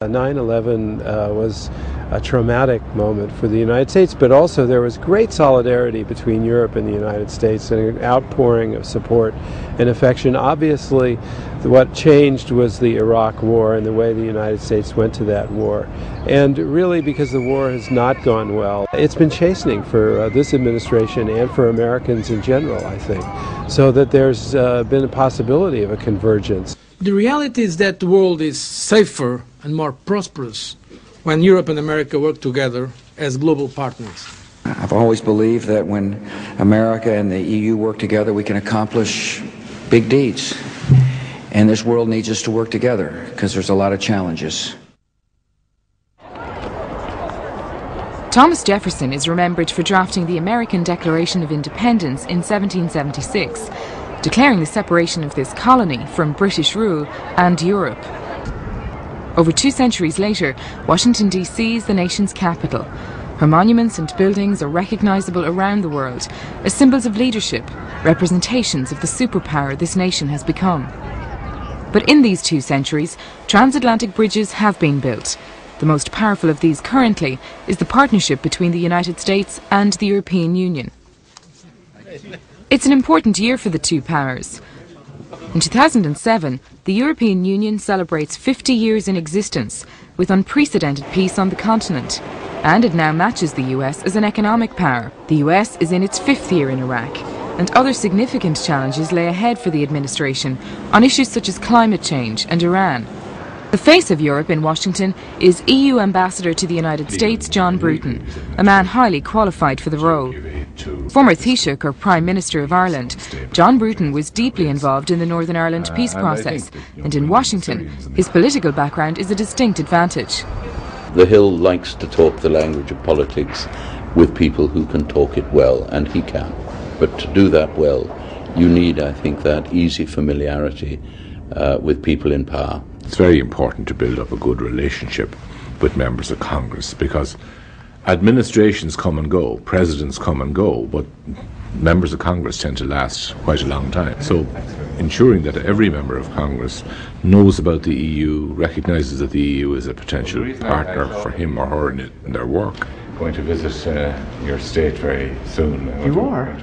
9/11 was a traumatic moment for the United States, but also there was great solidarity between Europe and the United States and an outpouring of support and affection. Obviously, what changed was the Iraq War and the way the United States went to that war. And really, because the war has not gone well, it's been chastening for this administration and for Americans in general, I think, so that there's been a possibility of a convergence. The reality is that the world is safer and more prosperous when Europe and America work together as global partners. I've always believed that when America and the EU work together, we can accomplish big deeds. And this world needs us to work together because there's a lot of challenges. Thomas Jefferson is remembered for drafting the American Declaration of Independence in 1776, declaring the separation of this colony from British rule and Europe. Over 2 centuries later, Washington, D.C. is the nation's capital. Her monuments and buildings are recognizable around the world as symbols of leadership, representations of the superpower this nation has become. But in these 2 centuries, transatlantic bridges have been built. The most powerful of these currently is the partnership between the United States and the European Union. It's an important year for the two powers. In 2007, the European Union celebrates 50 years in existence, with unprecedented peace on the continent. And it now matches the US as an economic power. The US is in its 5th year in Iraq, and other significant challenges lay ahead for the administration on issues such as climate change and Iran. The face of Europe in Washington is EU Ambassador to the United States, John Bruton, a man highly qualified for the role. Former Taoiseach or Prime Minister of Ireland, John Bruton was deeply involved in the Northern Ireland peace process, and in Washington, his political background is a distinct advantage. The Hill likes to talk the language of politics with people who can talk it well, and he can. But to do that well, you need, I think, that easy familiarity with people in power. It's very important to build up a good relationship with members of Congress, because administrations come and go, presidents come and go, but members of Congress tend to last quite a long time. So ensuring that every member of Congress knows about the EU, recognises that the EU is a potential partner for him or her in their work. Going to visit your state very soon. You are?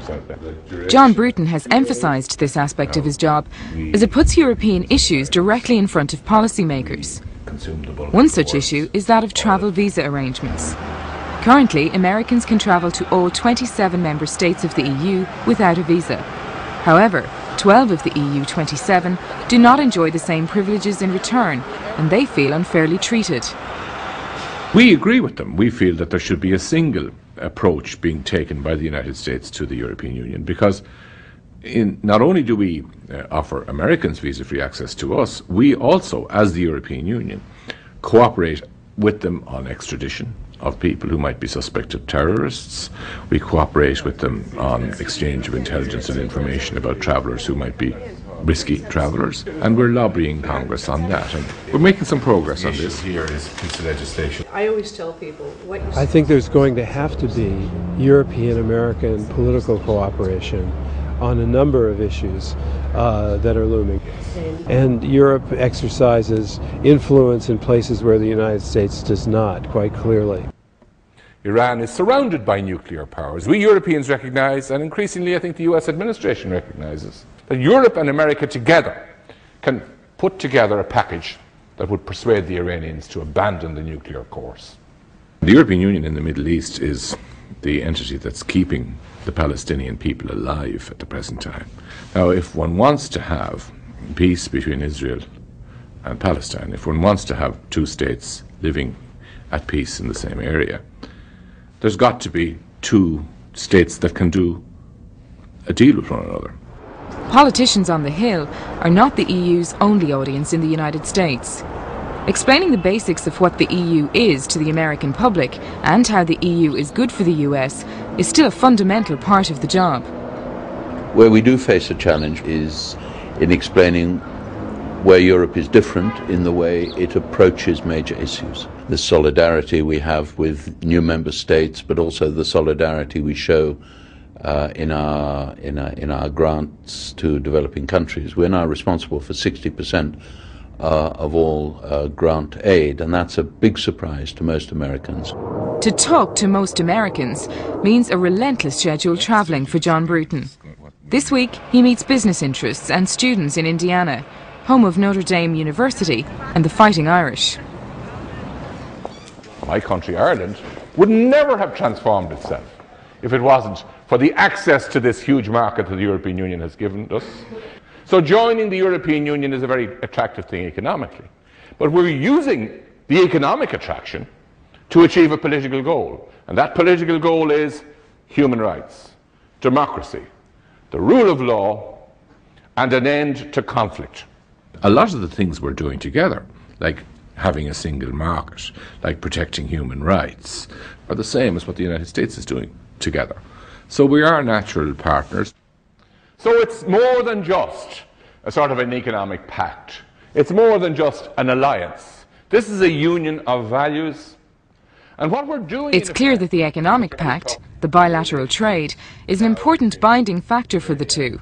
John Bruton has emphasised this aspect of his job as it puts European issues directly in front of policymakers. One such issue is that of travel visa arrangements. Currently, Americans can travel to all 27 member states of the EU without a visa. However, 12 of the EU 27 do not enjoy the same privileges in return, and they feel unfairly treated. We agree with them. We feel that there should be a single approach being taken by the United States to the European Union, because not only do we offer Americans visa-free access to us, we also, as the European Union, cooperate with them on extradition of people who might be suspected terrorists. We cooperate with them on exchange of intelligence and information about travellers who might be risky travellers, and we're lobbying Congress on that, and we're making some progress on this. Here is a piece of legislation. I always tell people I think there's going to have to be European-American political cooperation on a number of issues that are looming. And Europe exercises influence in places where the United States does not, quite clearly. Iran is surrounded by nuclear powers. We Europeans recognise, and increasingly I think the US administration recognises, that Europe and America together can put together a package that would persuade the Iranians to abandon the nuclear course. The European Union in the Middle East is the entity that's keeping the Palestinian people alive at the present time. Now, if one wants to have peace between Israel and Palestine, if one wants to have 2 states living at peace in the same area, there's got to be 2 states that can do a deal with one another. Politicians on the Hill are not the EU's only audience in the United States. Explaining the basics of what the EU is to the American public and how the EU is good for the US is still a fundamental part of the job. Where we do face a challenge is in explaining where Europe is different in the way it approaches major issues. The solidarity we have with new member states, but also the solidarity we show in our grants to developing countries. We're now responsible for 60% of all grant aid, and that's a big surprise to most Americans. To talk to most Americans means a relentless schedule travelling for John Bruton. This week he meets business interests and students in Indiana, home of Notre Dame University and the Fighting Irish. My country, Ireland, would never have transformed itself if it wasn't for the access to this huge market that the European Union has given us. So joining the European Union is a very attractive thing economically. But we're using the economic attraction to achieve a political goal. And that political goal is human rights, democracy, the rule of law, and an end to conflict. A lot of the things we're doing together, like having a single market, like protecting human rights, are the same as what the United States is doing together. So we are natural partners. So it's more than just a sort of an economic pact. It's more than just an alliance. This is a union of values. And what we're doing... It's clear that the economic pact, the bilateral trade, is an important binding factor for the two.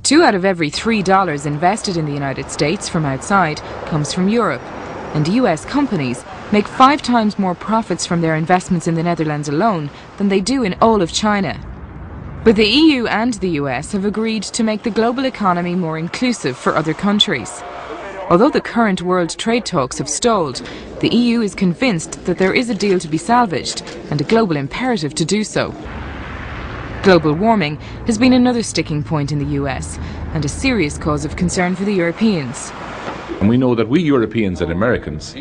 2 out of every $3 invested in the United States from outside comes from Europe, and US companies make 5 times more profits from their investments in the Netherlands alone than they do in all of China. But the EU and the US have agreed to make the global economy more inclusive for other countries. Although the current world trade talks have stalled, the EU is convinced that there is a deal to be salvaged and a global imperative to do so. Global warming has been another sticking point in the US and a serious cause of concern for the Europeans. And we know that we Europeans and Americans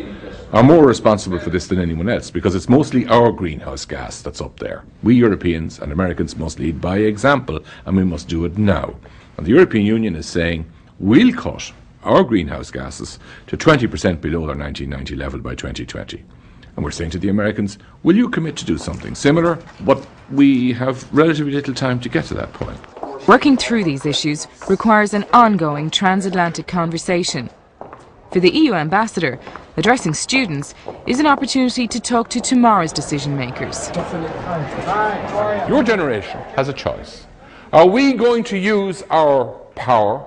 are more responsible for this than anyone else, because it's mostly our greenhouse gas that's up there. We Europeans and Americans must lead by example, and we must do it now. And the European Union is saying we'll cut our greenhouse gases to 20% below their 1990 level by 2020. And we're saying to the Americans, will you commit to do something similar? But we have relatively little time to get to that point. Working through these issues requires an ongoing transatlantic conversation. For the EU ambassador, addressing students is an opportunity to talk to tomorrow's decision makers. Your generation has a choice. Are we going to use our power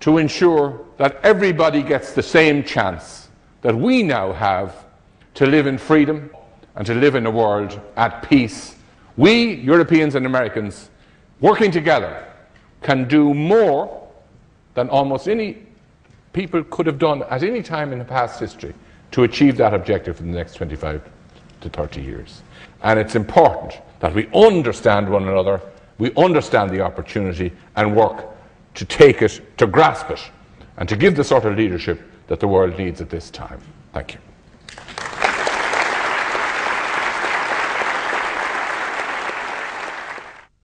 to ensure that everybody gets the same chance that we now have to live in freedom and to live in a world at peace? We, Europeans and Americans, working together, can do more than almost any people could have done at any time in the past history to achieve that objective in the next 25 to 30 years. And it's important that we understand one another, we understand the opportunity and work to take it, to grasp it, and to give the sort of leadership that the world needs at this time. Thank you.